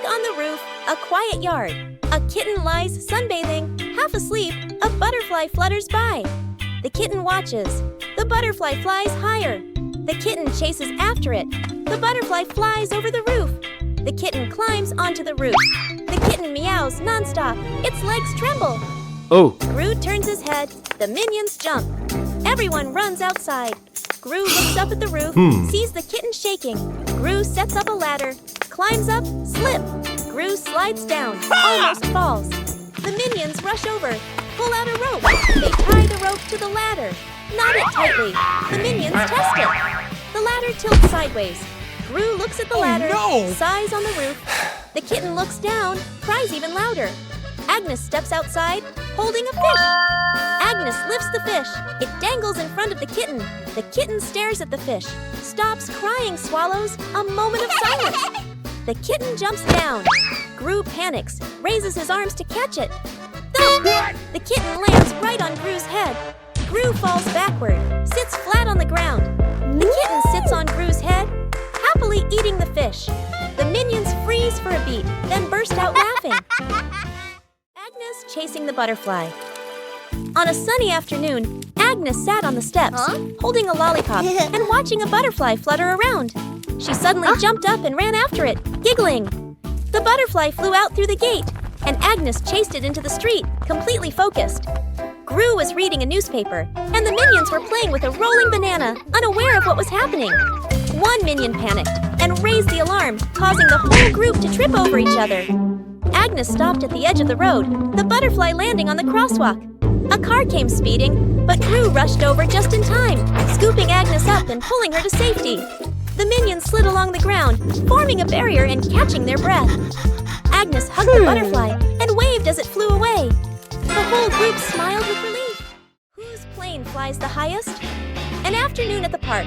on the roof, a quiet yard. A kitten lies sunbathing, half asleep. A butterfly flutters by. The kitten watches. The butterfly flies higher. The kitten chases after it. The butterfly flies over the roof. The kitten climbs onto the roof. The kitten meows nonstop. Its legs tremble. Oh, Gru turns his head. The minions jump. Everyone runs outside. Gru looks up at the roof, sees the kitten shaking. Gru sets up a ladder, climbs up, slip. Gru slides down, almost falls. The minions rush over, pull out a rope. They tie the rope to the ladder, knot it tightly. The minions test it. The ladder tilts sideways. Gru looks at the ladder, sighs on the roof. The kitten looks down, cries even louder. Agnes steps outside, holding a fish. Agnes lifts the fish. It dangles in front of the kitten. The kitten stares at the fish, stops crying, swallows. A moment of silence. The kitten jumps down. Gru panics, raises his arms to catch it. Thump! The kitten lands right on Gru's head. Gru falls backward, sits flat on the ground. The kitten sits on Gru's head, happily eating the fish. The minions freeze for a beat, then burst out laughing. Agnes chasing the butterfly. On a sunny afternoon, Agnes sat on the steps, holding a lollipop and watching a butterfly flutter around. She suddenly jumped up and ran after it, giggling. The butterfly flew out through the gate, and Agnes chased it into the street, completely focused. Gru was reading a newspaper, and the minions were playing with a rolling banana, unaware of what was happening. One minion panicked and raised the alarm, causing the whole group to trip over each other. Agnes stopped at the edge of the road, the butterfly landing on the crosswalk. A car came speeding, but Gru rushed over just in time, scooping Agnes up and pulling her to safety. The minions slid along the ground, forming a barrier and catching their breath. Agnes hugged the butterfly and waved as it flew away. The whole group smiled with relief. Whose plane flies the highest? An afternoon at the park.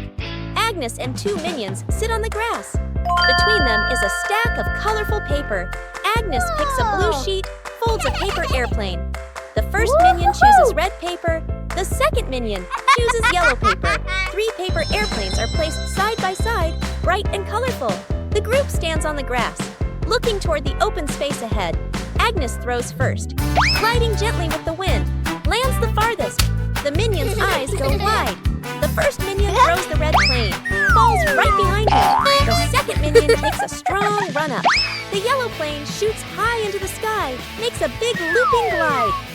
Agnes and two minions sit on the grass. Between them is a stack of colorful paper. Agnes picks a blue sheet, folds a paper airplane. The first minion chooses red paper. The second minion chooses yellow paper. 3 paper airplanes are placed side by side, bright and colorful. The group stands on the grass, looking toward the open space ahead. Agnes throws first, gliding gently with the wind, lands the farthest. The minion's eyes go wide. The first minion throws the red plane, falls right behind him. The second minion makes a strong run-up. The yellow plane shoots high into the sky, makes a big looping glide.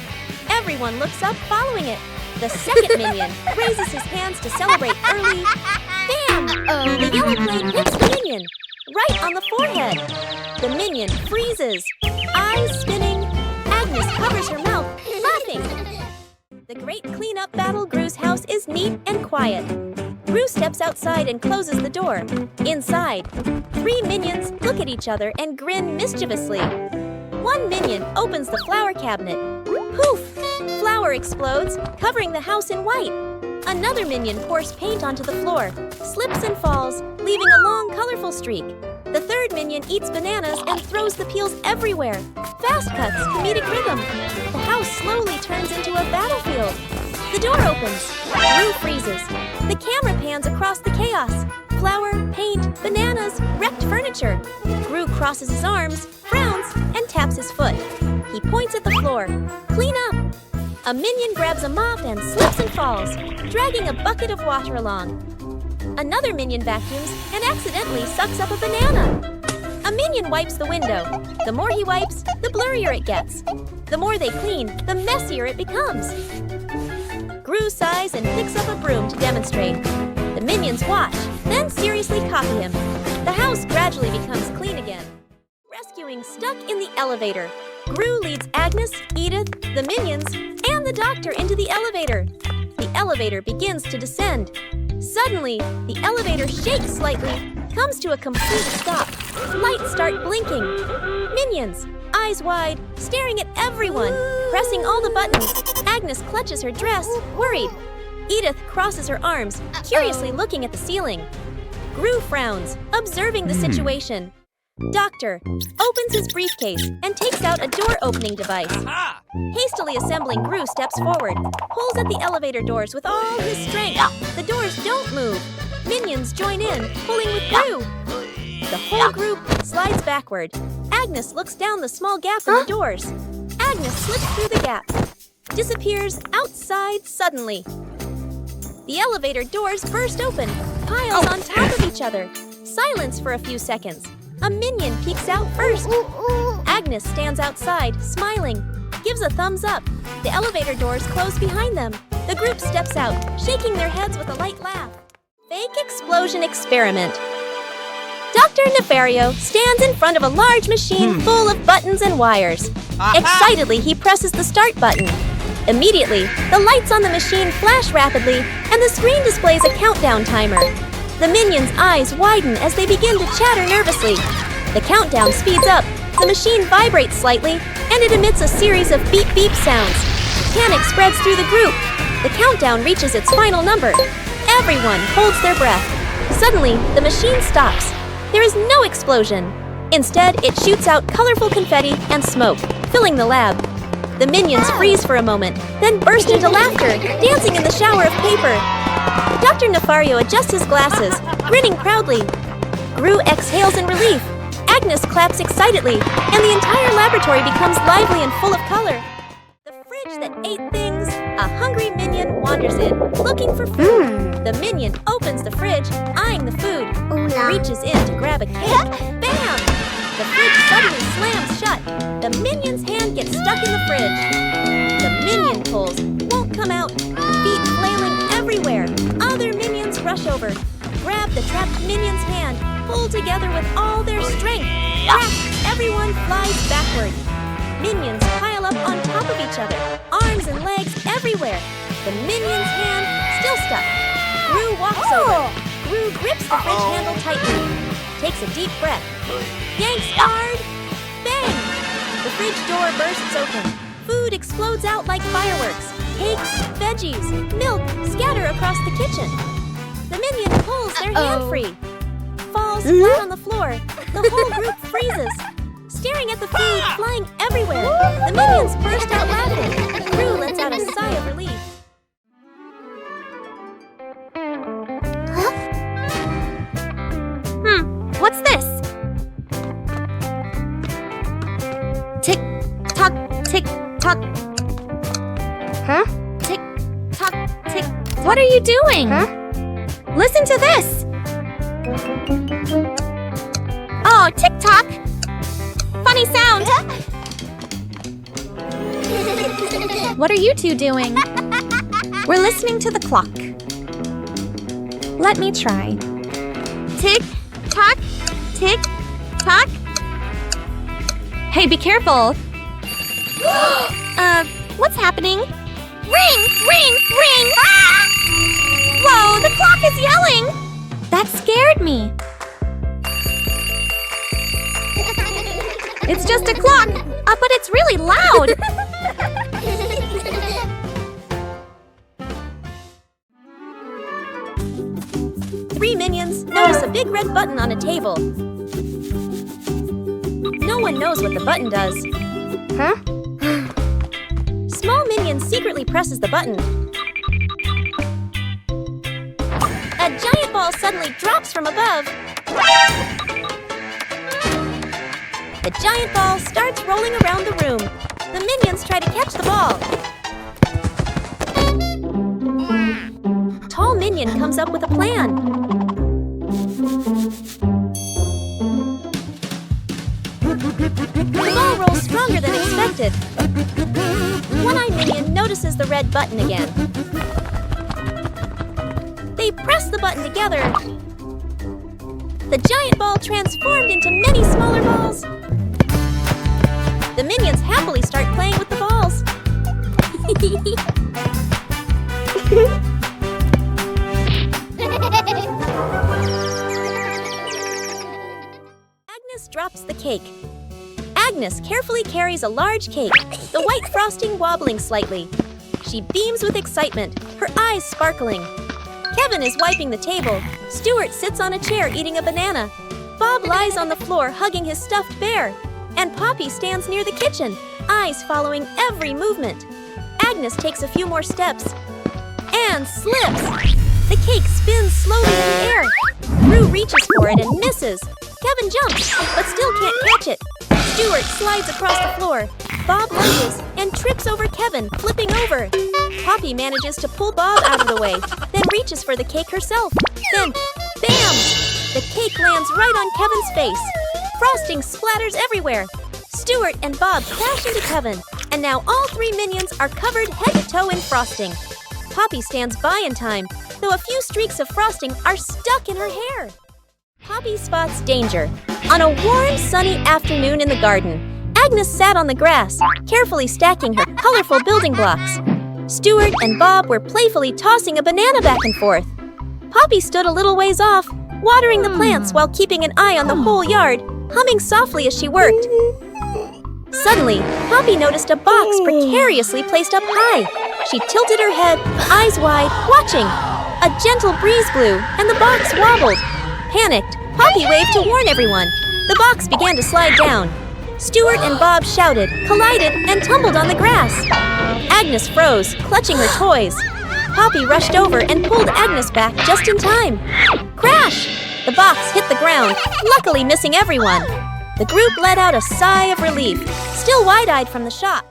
Everyone looks up, following it. The second minion raises his hands to celebrate early. Bam! The yellow plane hits the minion, right on the forehead. The minion freezes, eyes spinning. Agnes covers her mouth, laughing. The great cleanup battle. Gru's house is neat and quiet. Gru steps outside and closes the door. Inside, 3 minions look at each other and grin mischievously. One minion opens the flower cabinet. Poof! Flour explodes, covering the house in white. Another minion pours paint onto the floor, slips and falls, leaving a long, colorful streak. The third minion eats bananas and throws the peels everywhere. Fast cuts, comedic rhythm. The house slowly turns into a battlefield. The door opens. Gru freezes. The camera pans across the chaos. Flour, paint, bananas, wrecked furniture. Gru crosses his arms, frowns, and taps his foot. He points at the floor. Clean up! A minion grabs a mop and slips and falls, dragging a bucket of water along. Another minion vacuums and accidentally sucks up a banana. A minion wipes the window. The more he wipes, the blurrier it gets. The more they clean, the messier it becomes. Gru sighs and picks up a broom to demonstrate. The minions watch, then seriously copy him. The house gradually becomes clean again. Rescuing stuck in the elevator. Gru leads Agnes, Edith, the minions, and the doctor into the elevator. The elevator begins to descend. Suddenly, the elevator shakes slightly, comes to a complete stop. Lights start blinking. Minions, eyes wide, staring at everyone, pressing all the buttons. Agnes clutches her dress, worried. Edith crosses her arms, curiously looking at the ceiling. Gru frowns, observing the situation. Doctor opens his briefcase and takes out a door-opening device. Hastily assembling, Gru steps forward, pulls at the elevator doors with all his strength. The doors don't move. Minions join in, pulling with Gru. The whole group slides backward. Agnes looks down the small gap in the doors. Agnes slips through the gap. Disappears outside suddenly. The elevator doors burst open, piles on top of each other. Silence for a few seconds. A minion peeks out first. Agnes stands outside, smiling, gives a thumbs up. The elevator doors close behind them. The group steps out, shaking their heads with a light laugh. Fake explosion experiment. Dr. Nefario stands in front of a large machine full of buttons and wires. Excitedly, he presses the start button. Immediately, the lights on the machine flash rapidly, and the screen displays a countdown timer. The minions' eyes widen as they begin to chatter nervously. The countdown speeds up, the machine vibrates slightly, and it emits a series of beep-beep sounds. Panic spreads through the group. The countdown reaches its final number. Everyone holds their breath. Suddenly, the machine stops. There is no explosion. Instead, it shoots out colorful confetti and smoke, filling the lab. The minions freeze for a moment, then burst into laughter, dancing in the shower of paper. Dr. Nefario adjusts his glasses, grinning proudly. Gru exhales in relief. Agnes claps excitedly, and the entire laboratory becomes lively and full of color. The fridge that ate things, a hungry minion wanders in, looking for food. The minion opens the fridge, eyeing the food, reaches in to grab a cake. Bam! The fridge suddenly slams shut. The minion's hand gets stuck in the fridge. The minion pulls, won't come out, feet flailing everywhere. Other minions rush over, grab the trapped minion's hand, pull together with all their strength. Trapped, everyone flies backward. Minions pile up on top of each other, arms and legs everywhere. The minion's hand still stuck. Gru walks over. Gru grips the fridge handle tightly, takes a deep breath, yanks hard, bang! The fridge door bursts open. Food explodes out like fireworks. Cakes, veggies, milk scatter across the kitchen. The minion pulls their hand free, falls flat on the floor. The whole group freezes, staring at the food flying everywhere. The minions burst out laughing. Gru lets out a sigh of relief. What's this? Tick tock, tick tock. Huh? Tick tock, tick. What are you doing? Huh? Listen to this. Oh, tick tock. Funny sound. What are you two doing? We're listening to the clock. Let me try. Tick tock, tick tock. Hey, be careful. What's happening? Ring, ring, ring! Ah! Whoa, the clock is yelling! That scared me. It's just a clock, but it's really loud. Three minions notice a big red button on a table. No one knows what the button does. Huh? Small minion secretly presses the button. A giant ball suddenly drops from above. The giant ball starts rolling around the room. The minions try to catch the ball. Tall minion comes up with a plan. The ball rolls stronger than expected. One-eyed minion notices the red button again. They press the button together. The giant ball transformed into many smaller balls. The minions happily start playing with the balls. Agnes drops the cake. Agnes carefully carries a large cake, the white frosting wobbling slightly. She beams with excitement, her eyes sparkling. Kevin is wiping the table. Stuart sits on a chair eating a banana. Bob lies on the floor hugging his stuffed bear. And Poppy stands near the kitchen, eyes following every movement. Agnes takes a few more steps and slips. The cake spins slowly in the air. Gru reaches for it and misses. Kevin jumps, but still can't catch it. Stuart slides across the floor. Bob lunges and trips over Kevin, flipping over. Poppy manages to pull Bob out of the way, then reaches for the cake herself. Then, bam! The cake lands right on Kevin's face. Frosting splatters everywhere. Stuart and Bob crash into Kevin, and now all three minions are covered head to toe in frosting. Poppy stands by in time, though a few streaks of frosting are stuck in her hair. Poppy spots danger. On a warm, sunny afternoon in the garden, Agnes sat on the grass, carefully stacking her colorful building blocks. Stuart and Bob were playfully tossing a banana back and forth. Poppy stood a little ways off, watering the plants while keeping an eye on the whole yard, humming softly as she worked. Suddenly, Poppy noticed a box precariously placed up high. She tilted her head, eyes wide, watching. A gentle breeze blew, and the box wobbled. Panicked, Poppy waved to warn everyone. The box began to slide down. Stuart and Bob shouted, collided, and tumbled on the grass. Agnes froze, clutching her toys. Poppy rushed over and pulled Agnes back just in time. Crash! The box hit the ground, luckily missing everyone. The group let out a sigh of relief, still wide-eyed from the shock.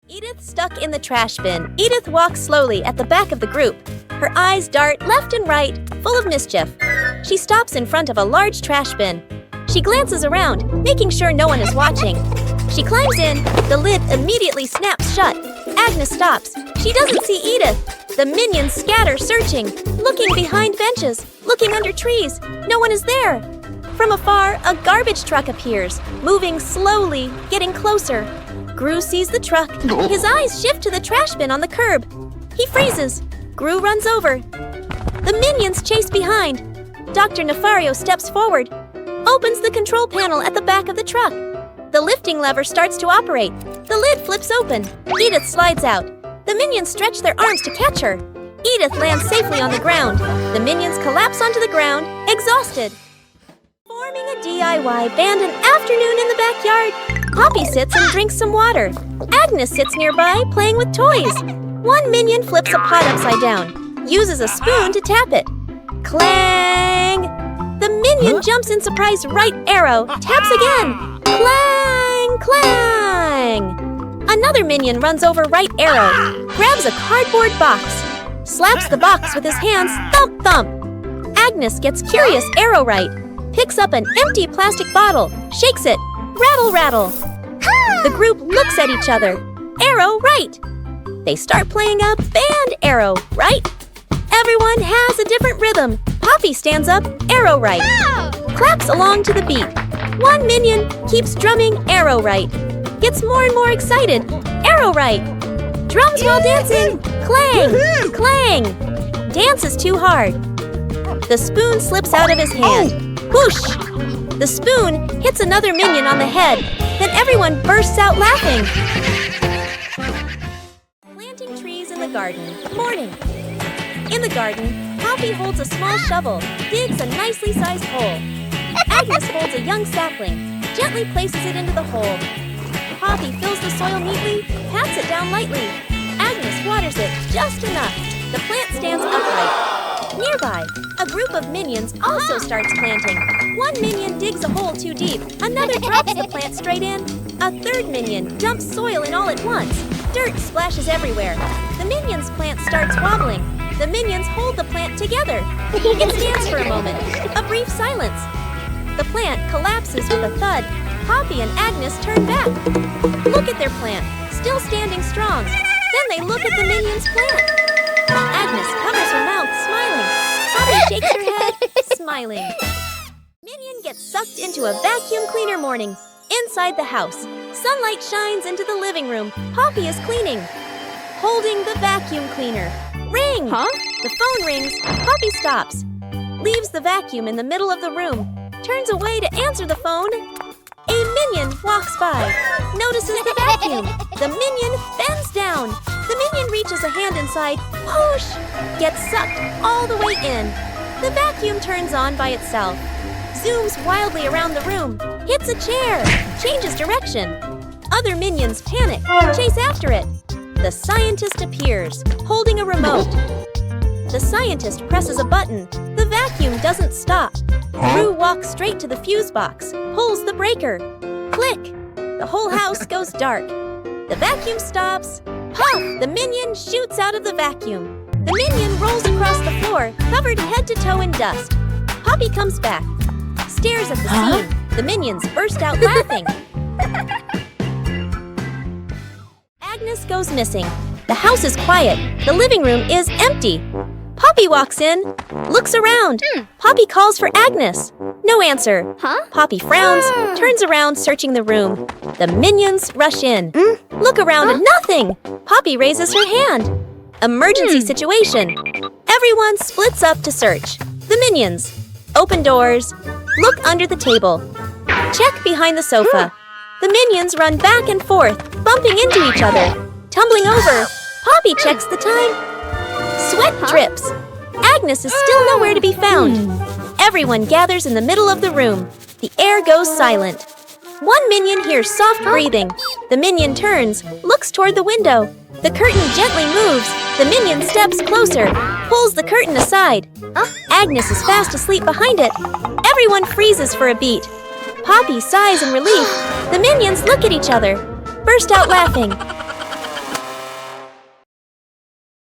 Edith stuck in the trash bin. Edith walks slowly at the back of the group. Her eyes dart left and right, full of mischief. She stops in front of a large trash bin. She glances around, making sure no one is watching. She climbs in. The lid immediately snaps shut. Agnes stops. She doesn't see Edith. The minions scatter, searching, looking behind benches, looking under trees. No one is there. From afar, a garbage truck appears, moving slowly, getting closer. Gru sees the truck. His eyes shift to the trash bin on the curb. He freezes. Gru runs over. The minions chase behind. Dr. Nefario steps forward, opens the control panel at the back of the truck. The lifting lever starts to operate. The lid flips open. Edith slides out. The minions stretch their arms to catch her. Edith lands safely on the ground. The minions collapse onto the ground, exhausted. Forming a DIY band an afternoon in the backyard. Poppy sits and drinks some water. Agnes sits nearby, playing with toys. One minion flips a pot upside down, uses a spoon to tap it. Clang! The minion jumps in surprise right arrow, taps again. Clang! Clang! Another minion runs over right arrow, grabs a cardboard box, slaps the box with his hands, thump thump. Agnes gets curious arrow right, picks up an empty plastic bottle, shakes it, rattle rattle. The group looks at each other, arrow right. They start playing a band arrow right. Everyone has a different rhythm. Poppy stands up, arrow right. Claps along to the beat. One minion keeps drumming arrow right. Gets more and more excited, arrow right. Drums while dancing, clang, clang. Dances too hard. The spoon slips out of his hand. Whoosh! The spoon hits another minion on the head. Then everyone bursts out laughing. Planting trees in the garden. Morning. In the garden, Poppy holds a small shovel, digs a nicely sized hole. Agnes holds a young sapling, gently places it into the hole. Poppy fills the soil neatly, pats it down lightly. Agnes waters it just enough. The plant stands upright. Nearby, a group of minions also starts planting. One minion digs a hole too deep. Another drops the plant straight in. A third minion dumps soil in all at once. Dirt splashes everywhere. The minions' plant starts wobbling. The minions hold the plant together. It stands for a moment. A brief silence. The plant collapses with a thud. Poppy and Agnes turn back. Look at their plant, still standing strong. Then they look at the minions' plant. Agnes covers her mouth, smiling. Poppy shakes her head, smiling. Minion gets sucked into a vacuum cleaner morning. Inside the house, sunlight shines into the living room. Poppy is cleaning. Holding the vacuum cleaner. Ring! Huh? The phone rings. Poppy stops. Leaves the vacuum in the middle of the room. Turns away to answer the phone. A minion walks by. Notices the vacuum. The minion bends down. The minion reaches a hand inside. Whoosh! Gets sucked all the way in. The vacuum turns on by itself. Zooms wildly around the room. Hits a chair. Changes direction. Other minions panic. Chase after it. The scientist appears, holding a remote. The scientist presses a button. The vacuum doesn't stop. Gru walks straight to the fuse box, pulls the breaker. Click! The whole house goes dark. The vacuum stops. Puff! The minion shoots out of the vacuum. The minion rolls across the floor, covered head to toe in dust. Poppy comes back, stares at the scene. The minions burst out laughing. Agnes goes missing. The house is quiet. The living room is empty. Poppy walks in, looks around. Poppy calls for Agnes. No answer. Poppy frowns, turns around, searching the room. The minions rush in. Look around and nothing. Poppy raises her hand. Emergency situation. Everyone splits up to search. The minions. Open doors. Look under the table. Check behind the sofa. The minions run back and forth, bumping into each other. Tumbling over. Poppy checks the time. Sweat drips. Agnes is still nowhere to be found. Everyone gathers in the middle of the room. The air goes silent. One minion hears soft breathing. The minion turns, looks toward the window. The curtain gently moves. The minion steps closer, pulls the curtain aside. Agnes is fast asleep behind it. Everyone freezes for a beat. Poppy sighs in relief. The minions look at each other, burst out laughing.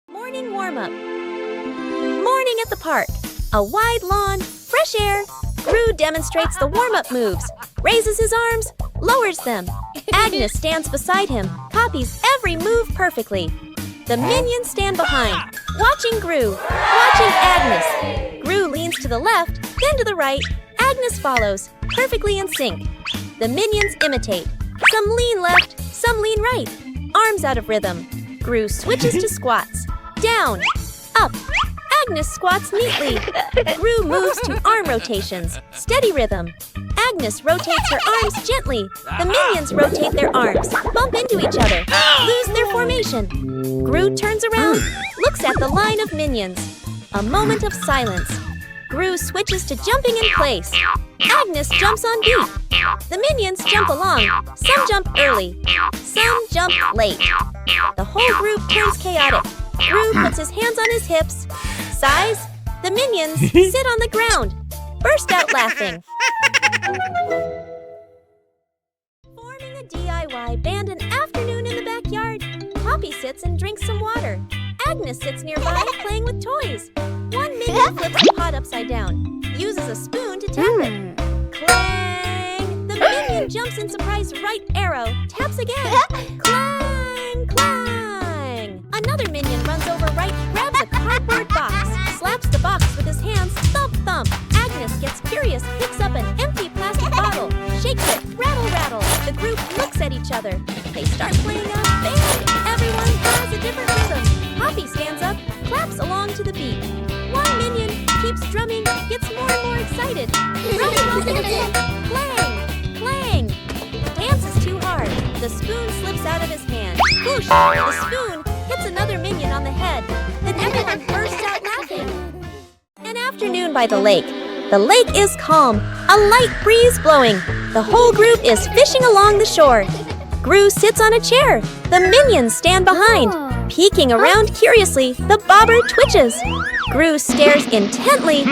Morning warm-up. Morning at the park. A wide lawn, fresh air. Gru demonstrates the warm-up moves, raises his arms, lowers them. Agnes stands beside him, copies every move perfectly. The minions stand behind, watching Gru, watching Agnes. Gru leans to the left, then to the right. Agnes follows, perfectly in sync. The minions imitate. Some lean left, some lean right. Arms out of rhythm. Gru switches to squats. Down, up. Agnes squats neatly. Gru moves to arm rotations. Steady rhythm. Agnes rotates her arms gently. The minions rotate their arms, bump into each other, lose their formation. Gru turns around, looks at the line of minions. A moment of silence. Gru switches to jumping in place. Agnes jumps on beat. The minions jump along. Some jump early. Some jump late. The whole group turns chaotic. Gru puts his hands on his hips, sighs. The minions sit on the ground, burst out laughing. Forming a DIY band an afternoon in the backyard. Poppy sits and drinks some water. Agnes sits nearby playing with toys. One minion flips the pot upside down, uses a spoon to tap it. Clang! The minion jumps in surprise right arrow, taps again. Clang! Clang! Another minion runs over right, grabs a cardboard box, slaps the box with his hands, thump thump. Agnes gets curious, picks up an empty plastic bottle, shakes it, rattle rattle. The group looks at each other. They start playing a band. Everyone has a different rhythm. Poppy stands up, claps along to the beat. One minion keeps drumming, gets more and more excited. Drumming, dancing, clang, clang. Dance is too hard. The spoon slips out of his hand. Whoosh! The spoon hits another minion on the head. Then everyone bursts out laughing. An afternoon by the lake. The lake is calm, a light breeze blowing. The whole group is fishing along the shore. Gru sits on a chair. The minions stand behind. Peeking around curiously, the bobber twitches. Gru stares intently.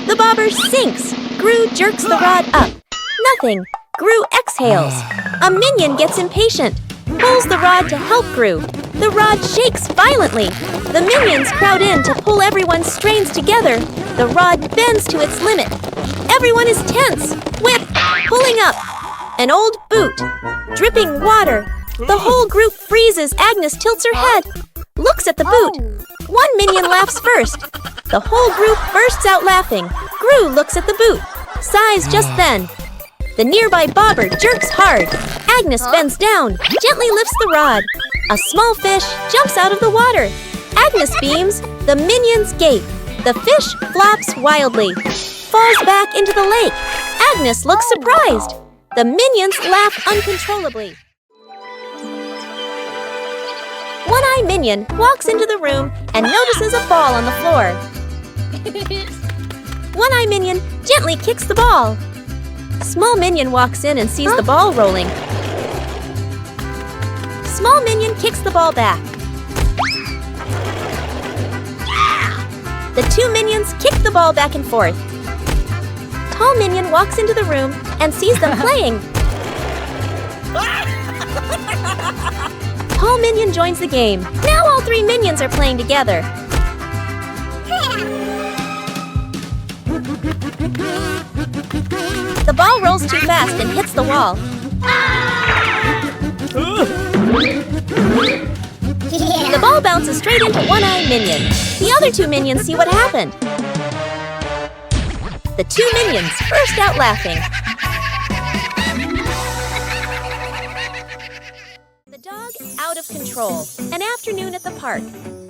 The bobber sinks. Gru jerks the rod up. Nothing. Gru exhales. A minion gets impatient, pulls the rod to help Gru. The rod shakes violently. The minions crowd in to pull everyone's strains together. The rod bends to its limit. Everyone is tense. Whip, pulling up. An old boot, dripping water. The whole group freezes. Agnes tilts her head, looks at the boot. One minion laughs first. The whole group bursts out laughing. Gru looks at the boot, sighs just then. The nearby bobber jerks hard. Agnes bends down, gently lifts the rod. A small fish jumps out of the water. Agnes beams. The minions gape. The fish flaps wildly, falls back into the lake. Agnes looks surprised. The minions laugh uncontrollably. One-Eye Minion walks into the room and notices a ball on the floor. One-Eye Minion gently kicks the ball. Small Minion walks in and sees the ball rolling. Small Minion kicks the ball back. The two minions kick the ball back and forth. Tall Minion walks into the room and sees them playing. Paul Minion joins the game. Now all 3 minions are playing together. The ball rolls too fast and hits the wall. The ball bounces straight into One-Eye Minion. The other 2 minions see what happened. The 2 minions burst out laughing. The dog out of control. An afternoon at the park.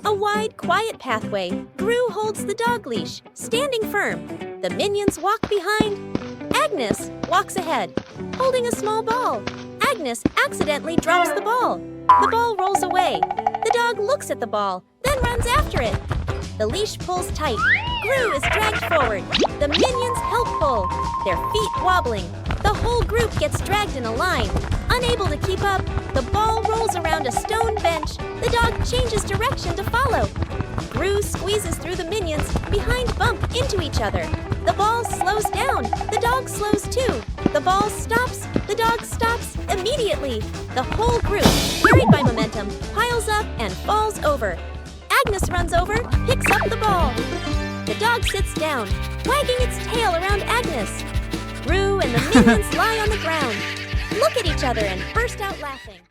A wide, quiet pathway. Gru holds the dog leash, standing firm. The minions walk behind. Agnes walks ahead, holding a small ball. Agnes accidentally drops the ball. The ball rolls away. The dog looks at the ball, then runs after it. The leash pulls tight. Gru is dragged forward. The minions help pull, their feet wobbling. The whole group gets dragged in a line. Unable to keep up, the ball rolls around a stone bench. The dog changes direction to follow. Gru squeezes through the minions, behind bump into each other. The ball slows down. The dog slows too. The ball stops. The dog stops immediately. The whole group, carried by momentum, piles up and falls over. Agnes runs over, picks up the ball. The dog sits down, wagging its tail around Agnes. Gru and the minions lie on the ground, look at each other and burst out laughing.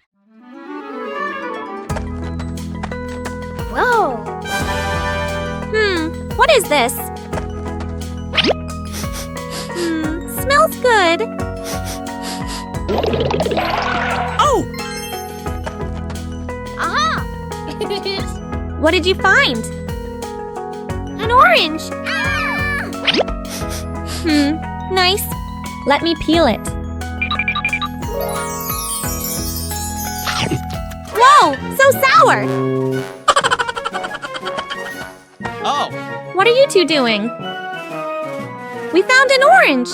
Whoa! What is this? Smells good. Oh! Aha! What did you find? An orange. Nice. Let me peel it. Whoa! So sour! Oh! What are you two doing? We found an orange!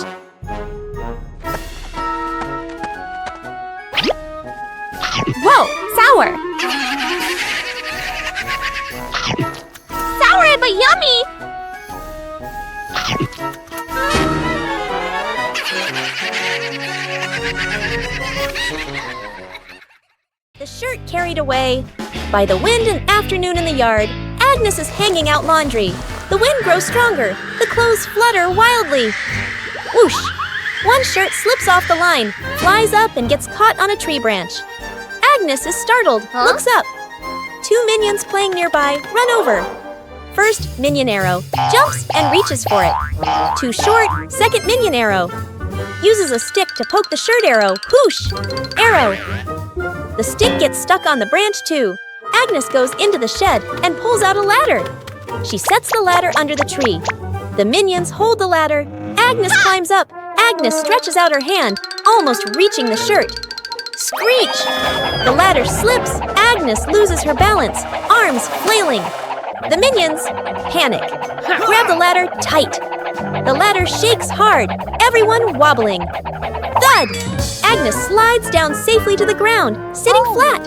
Whoa! Sour! Sour but yummy! The shirt carried away. By the wind and afternoon in the yard, Agnes is hanging out laundry. The wind grows stronger. The clothes flutter wildly. Whoosh! One shirt slips off the line, flies up and gets caught on a tree branch. Agnes is startled, looks up. 2 minions playing nearby run over. First minion arrow, jumps and reaches for it. Too short, second minion arrow. Uses a stick to poke the shirt arrow, whoosh! Arrow. The stick gets stuck on the branch too. Agnes goes into the shed and pulls out a ladder. She sets the ladder under the tree. The minions hold the ladder. Agnes climbs up. Agnes stretches out her hand, almost reaching the shirt. Screech! The ladder slips. Agnes loses her balance, arms flailing. The minions panic. Grab the ladder tight. The ladder shakes hard, everyone wobbling. Thud! Agnes slides down safely to the ground, sitting flat.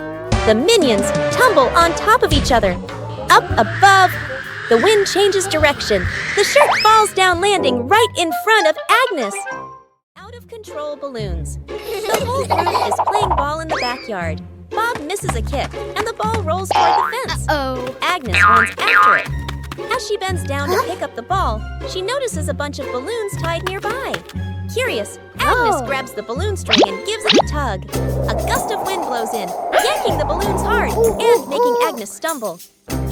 The minions tumble on top of each other. Up above, the wind changes direction. The shirt falls down, landing right in front of Agnes. Out of control balloons. The whole group is playing ball in the backyard. Bob misses a kick, and the ball rolls toward the fence. Agnes runs after it. As she bends down to pick up the ball, she notices a bunch of balloons tied nearby. Curious, Agnes grabs the balloon string and gives it a tug. A gust of wind blows in, yanking the balloons hard and making Agnes stumble.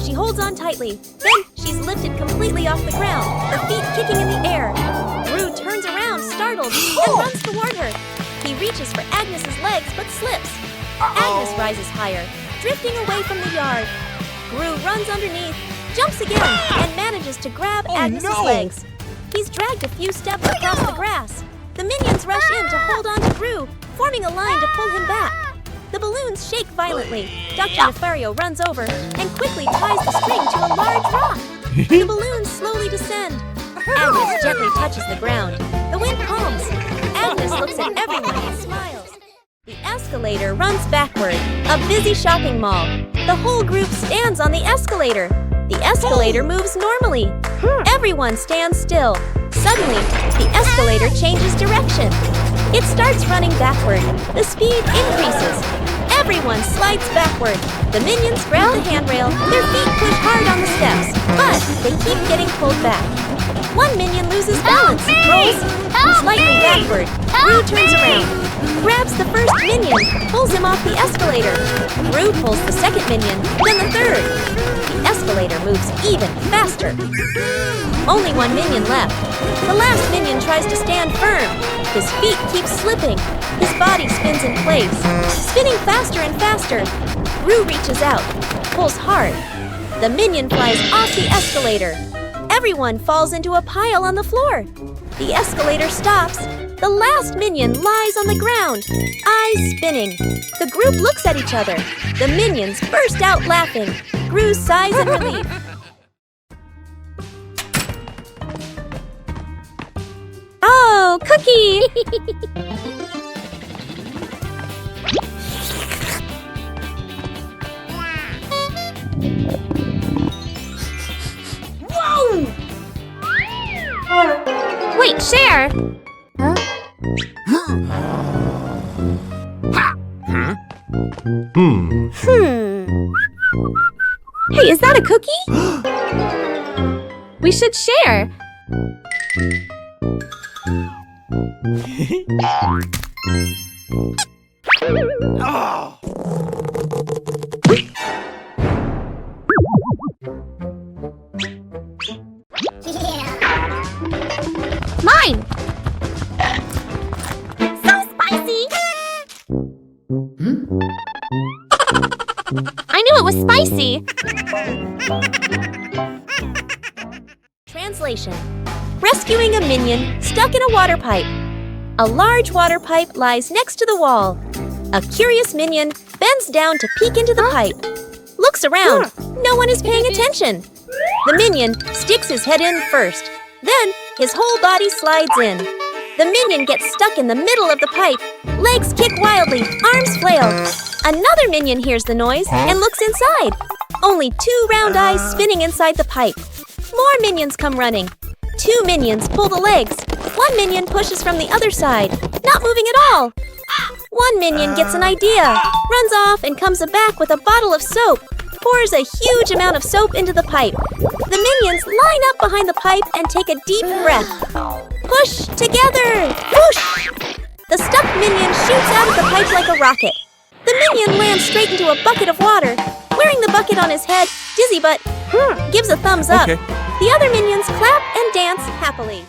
She holds on tightly, then she's lifted completely off the ground, her feet kicking in the air. Gru turns around, startled, and runs toward her. He reaches for Agnes's legs but slips. Agnes rises higher, drifting away from the yard. Gru runs underneath, jumps again, and manages to grab Agnes's legs. He's dragged a few steps across the grass. The minions rush in to hold on to Gru, forming a line to pull him back. The balloons shake violently. Dr. Nefario runs over and quickly ties the string to a large rock. The balloons slowly descend. Agnes gently touches the ground. The wind calms. Agnes looks at everyone and smiles. The escalator runs backward. A busy shopping mall. The whole group stands on the escalator. The escalator moves normally. Everyone stands still. Suddenly, the escalator changes direction. It starts running backward. The speed increases. Everyone slides backward. The minions grab the handrail. Their feet push hard on the steps, but they keep getting pulled back. One minion loses balance, rolls slightly backward. Gru turns around, grabs the first minion, pulls him off the escalator. Gru pulls the second minion, then the third. The escalator moves even faster. Only one minion left. The last minion tries to stand firm. His feet keep slipping. His body spins in place, spinning faster and faster. Gru reaches out, pulls hard. The minion flies off the escalator. Everyone falls into a pile on the floor. The escalator stops. The last minion lies on the ground, eyes spinning. The group looks at each other. The minions burst out laughing. Gru sighs in relief. Oh, Cookie! Whoa! Wait, Cher! Hey, is that a cookie? We should share. Oh! Mine! So spicy! I knew it was spicy! Translation: rescuing a minion stuck in a water pipe. A large water pipe lies next to the wall. A curious minion bends down to peek into the pipe. Looks around. No one is paying attention. The minion sticks his head in first. Then his whole body slides in. The minion gets stuck in the middle of the pipe. Legs kick wildly, arms flail. Another minion hears the noise and looks inside. Only 2 round eyes spinning inside the pipe. More minions come running. 2 minions pull the legs. 1 minion pushes from the other side, not moving at all. 1 minion gets an idea, runs off and comes back with a bottle of soap, pours a huge amount of soap into the pipe. The minions line up behind the pipe and take a deep breath. Push together! Whoosh! The stuck minion shoots out of the pipe like a rocket. The minion lands straight into a bucket of water. Wearing the bucket on his head, Dizzy Butt gives a thumbs up. Okay. The other minions clap and dance happily.